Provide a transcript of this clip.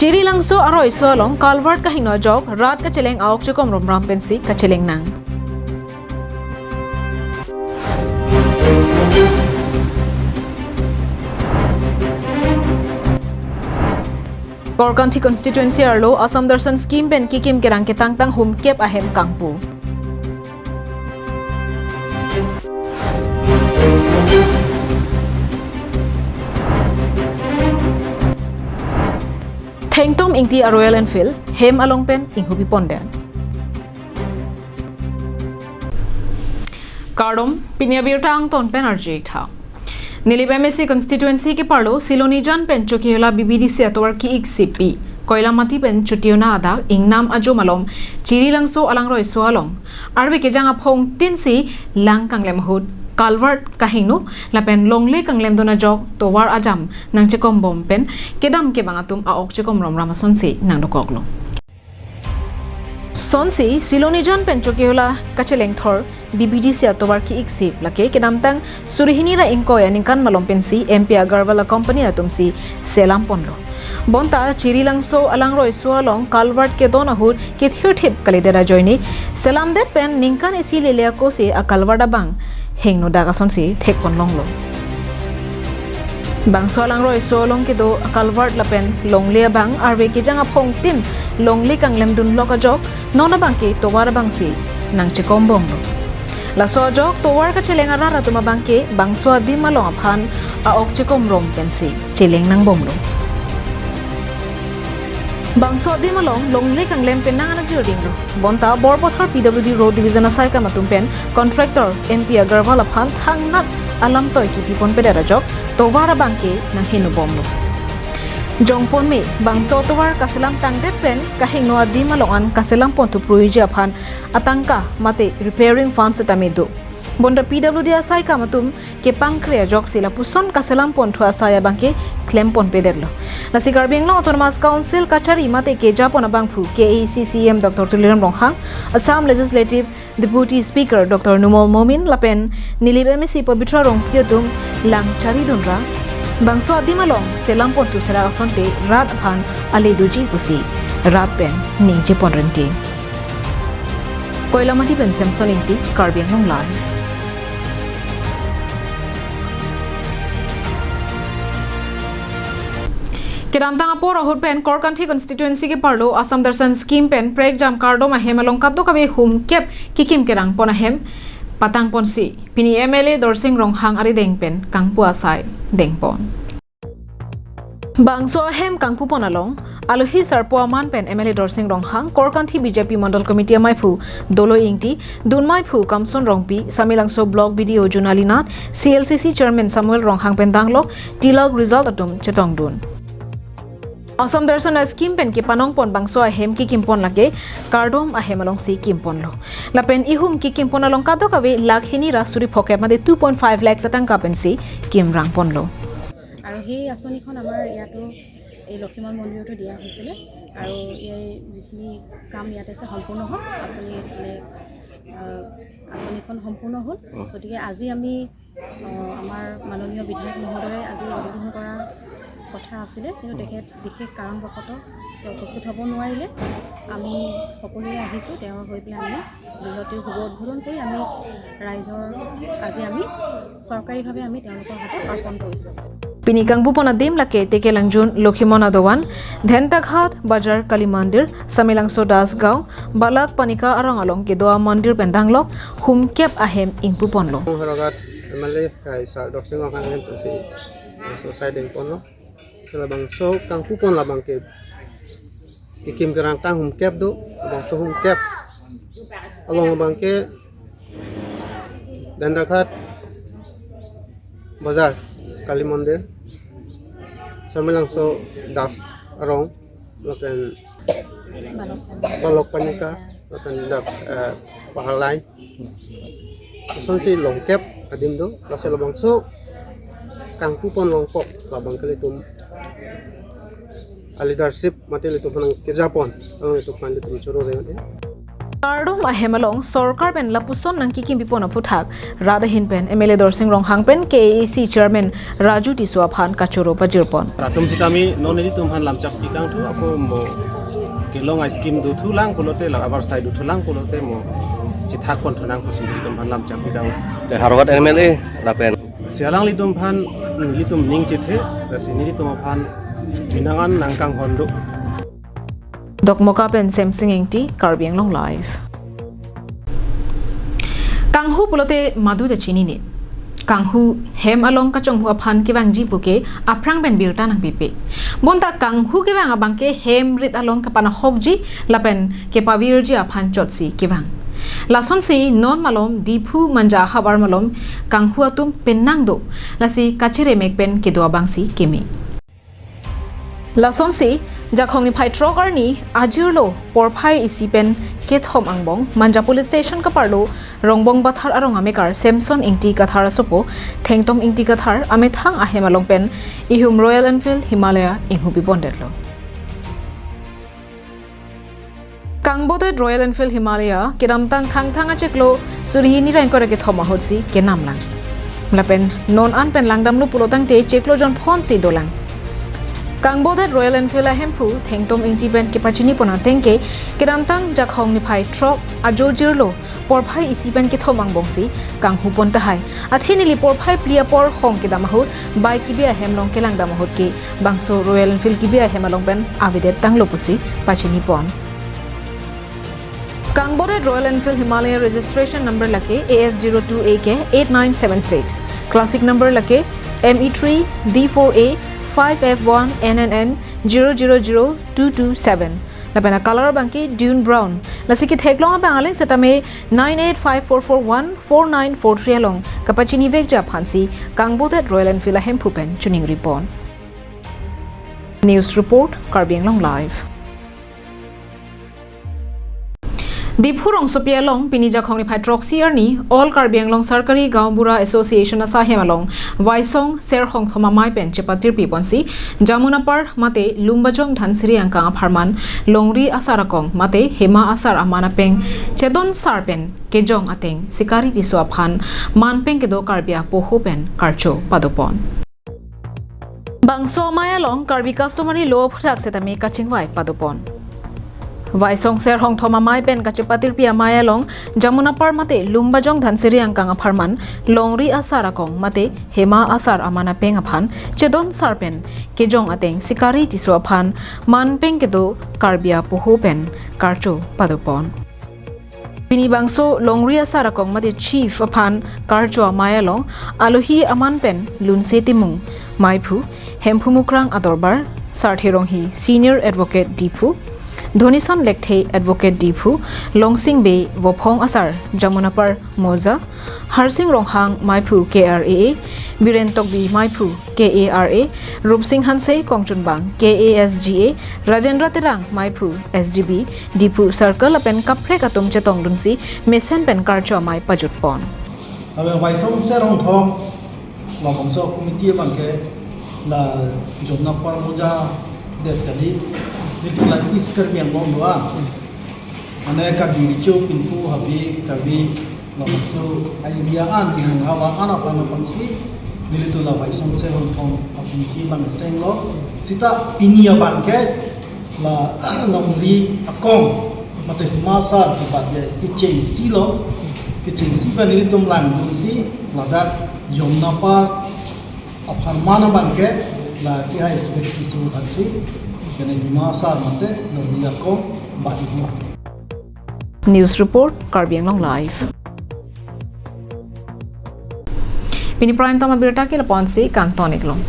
Chiri langso aroy solong kalvart kahino jog rat kacheleng aok chokom romram pensi kacheleng nang. Korkanthi constituency arlo Assam Darshan scheme pen kikim kerang ketang tang hum kep ahem kangpu. Thengtom ingti a Royal Enfield hem along pen inghubi ponden. Kardom pinyabirta ang ton pen arjek tha. Nilibemesi constituency ke parlo Silonijan pen chokiola BBDC atwar ki ik CP koila mati pen chutiona ada ingnam ajo malom chiri langso alang roi so along arwe ke janga phong tinsi lang kanglem hud Calvert kahinu lapen longle kanglem dona jog towar ajam nang chekom bom pen kedam ke bangatum aok chekom rom ramason si nang dokoglo sonsi Silonijan pen chokiola kacheleng thor BBDC atowar ki iksip lake kedam tang surihini ra inkoy aninkan malom pensi MP Agarwala company atumsi selam ponlo bonta chiri langso alang roi sualong Calvert ke dona hud ke thir thip kalidera joini selam de pen ningkan isi lelea ko se a Calvert bang hengno daga sonsi thek pon longlo bang solang roi solong ke do Calvert lapen longle bang arwe ke janga phong tin longle kanglem dun loka jok nona bang ke towar bang si nang chekom bonglo la sojok towar ka chelenga rara tuma bangke bangso di malong aphan a ok chekom rom pensi cheleng nang bomlo bangso di malong longle kanglem penang na jirding ro bonta borbothar PWD road division asai ka matum pen contractor MP Agarwal aphan thang nat alam toy ki pipon pedara jok towar bangke nang hinu bomlo jongpon me bangso towar kaselam tangdet pen kahing no adi malongan kaselam pontu pruiji aphan atangka mate repairing funds tamedu bonda PWD asai kamatum ke pangkrea jok sila puson kaselam pontu asaya bangke claim pon pederlo lasigar benglo autonomous council kachari mate ke japon abangphu KACCM Dr Tuliram Ronghang Assam legislative deputy speaker Dr Numol Momin lapen nilibemisi pabitra rongpiotung langchari dunra bangso adi malong selam pontu sera asonte rat aphan ale duji pusi rat pen ningje ponrenti koila mati pen samson inti karbeng long live kedam tang apor ahur pen Korkanthi constituency ke parlo Assam Darshan scheme pen prek jam kardo ma hemalong kaddo kabe hum kep kikim kerang pona hem patang ponsi pini MLA Dorsing Ronghang ari dengpen kangpu asai dengpon bangso hem kangpu ponalong alohi sarpo aman pen MLA Dorsing Ronghang Korkanthi BJP Mandal Committee maiphu dolo ingti dunmaiphu kamson rongpi samilangso blog video junalinat CLCC chairman Samuel Ronghang pen danglo tilog result atum chetong dun Assam Darshan scheme pen ke panong pon bangso ahem ki kimpon lage kardom ahem along si kimpon lo lapen ihum ki kimpon along kado kabe lakhini rasuri phoke made 2.5 lakhs atangka pensi kim rang pon lo আৰু সেই আঁচনিখন আমাৰ ইয়াতো এই লক্ষীমন মন্দিৰতো দিয়া হৈছিলে আৰু এই যিখিনি কাম ইয়াত আছে সম্পূৰ্ণ হ'ল আঁচনিখন সম্পূৰ্ণ হ'ল গতিকে আজি আমি আমাৰ মাননীয় বিধায়ক মহোদয়ে আজি উদ্বোধন কৰা কথা আছিলে কিন্তু তেখেত বিশেষ কাৰণবশতঃ উপস্থিত হ'ব নোৱাৰিলে আমি সকলোৱে আহিছোঁ তেওঁৰ হৈ পেলাই আমি বৃহৎ শুভ উদ্বোধন কৰি আমি ৰাইজৰ আজি আমি চৰকাৰীভাৱে আমি তেওঁলোকৰ হাতত অৰ্পণ কৰিছোঁ Pini kangbu pona dim lake teke langjun Lokhimon Adowan Dhentaghat Bajar Kali Mandir Samilangso Dasgaon Balak Panika arang along ke doa mandir pendanglo humkep ahem ingpu ponlo haragat MLA kai sa doksing orang kan pensi selesai deng ponlo selabang so kangpu pon labang ke ikim gerang tang humkep do bang so humkep along bang ke Dhentaghat Bajar Kali Mandir Samilangso Das Arong lakan Balok Panika lakan dak pahalai son si longkep adim do lase labang so kang kupon longkok labang kalitum leadership mati litum panang ke Japon itu pan litum choro re Ardom ahemalong sorkar pen lapuson nang kikim bipona puthak radahin pen MLA Dorsing Ronghang pen KAC chairman Raju Tiswa Phan Kachoro Pajirpon Ratum si kami non ini tumhan lamcak pikang tu aku mo kelong ice cream du thulang kulote la abar side du thulang kulote mo cithak kon thunang kusin di tumhan lamcak pikang Harvard MLA lapen sialang li tumhan li tum ning chithe da sini li tumhan binangan nangkang hondo Dokmoka pen Samsung engti Karbiang Long Live Kanghu pulote madu ja chini ni Kanghu hem along ka chong hua phan ki bang ji buke aprang ben birta nang pipe bonta kanghu ki bang abang ke hem rit along ka pana hokji lapen ke pawir ji aphan chotsi ki bang lason si non malom diphu manja habar malom kanghu atum penang do lasi kachere mek pen ke do abang si kemi Lason si jakhong ni phai trogar ni ajirlo porphai isipen kethom angbong manja police station ka parlo rongbong bathar arong amekar Samson ingti kathar sopo thengtom ingti kathar amethang ahemalong pen ihum Royal Enfield Himalaya inghubi bondetlo Kangbodet Royal Enfield Himalaya kiramtang thangthang acheklo suri ni rankore ke thoma hotsi ke namlang lapen non an pen langdamlu pulotang te cheklo jon phon si dolang Kangbodet Royal Enfield hempu thengtom ingti ben kepachini pona tengke kiramtang jakhong ni phai truck ajojirlo porphai isiben ke thomang bongsi kanghu ponta hai atheni li porphai plia por hong ke damahur bike ki bia hemlong ke lang damahur ke bangso Royal Enfield ki bia hemalong ben avidet tanglo pusi pachini pon Kangbodet Royal Enfield Himalaya registration number lake AS02AK 8976 classic number lake ME3 D4A 5F1 NNN 000227 Lapena color banki dune brown lasiki theklong bangaling setame 9854414943 along kapachini vekja phansi Kangbodet Royal Enfield hempupen chuning ripon News report Karbiang Long Live Diphurong sopialong pinija khongni phai troxier ni all Karbiang Long Sarkari Gaubura Association asa hemalong Waisong ser khong thoma mai pen chepatir pi ponsi Jamunapar mate Lumbajong Dhansiri angka pharman Longri asarakong mate Hema asar amana peng chedon sarpen kejong ateng sikari tiswa phan manpeng kedo Karbia poho pen karcho padopon Bangso mayalong Karbi customary law phrak setame kachingwai padopon Waisong ser hong thoma mai pen kachipatir pia mayalong Jamunapar mate Lumbajong Dhansiri angkang pharman Longri asarakong mate Hema asar amana peng aphan chedon sarpen kejong ateng sikari tiswa phan manpeng kedo Karbia poho pen karcho padopon Pini bangso Longri asarakong mate chief aphan karcho mayalong alohi aman pen lunse timung maipu hempumukrang adorbar sarthirong hi senior advocate Dipu Dhonison Lekthe Advocate Dipu Longsing Bay Wophong Asar Jamunapar Moza Harsing Ronghang Maipu KRA Birentokbi Maipu KARA Rupsing Hansei Kongchunbang KASGA Rajendra Terang Maipu SGB Dipu Circle apen kapre katum chetong dunsi mesen pen karcho mai pajutpon Abe Waisong serong thom la bangso committee bangke la jomna par moja det kali itu lagi iskar yang mau doa, ane kabi bicu pintu habi kabi langsung ideaan yang awak anak anak pangsi, bila tu lah Waisong serong thom apunki bang senglo, sita pinia bangke la Longri akong mate masa cepat dia kecing silo kecing si ban ini tum lang si ladat jomna par aphan mana bangke la kia seperti su hansi kena masa mate Longri akong balikno News report Karbiang Long Live Pini prime tama birta ke laponsi kang tonik long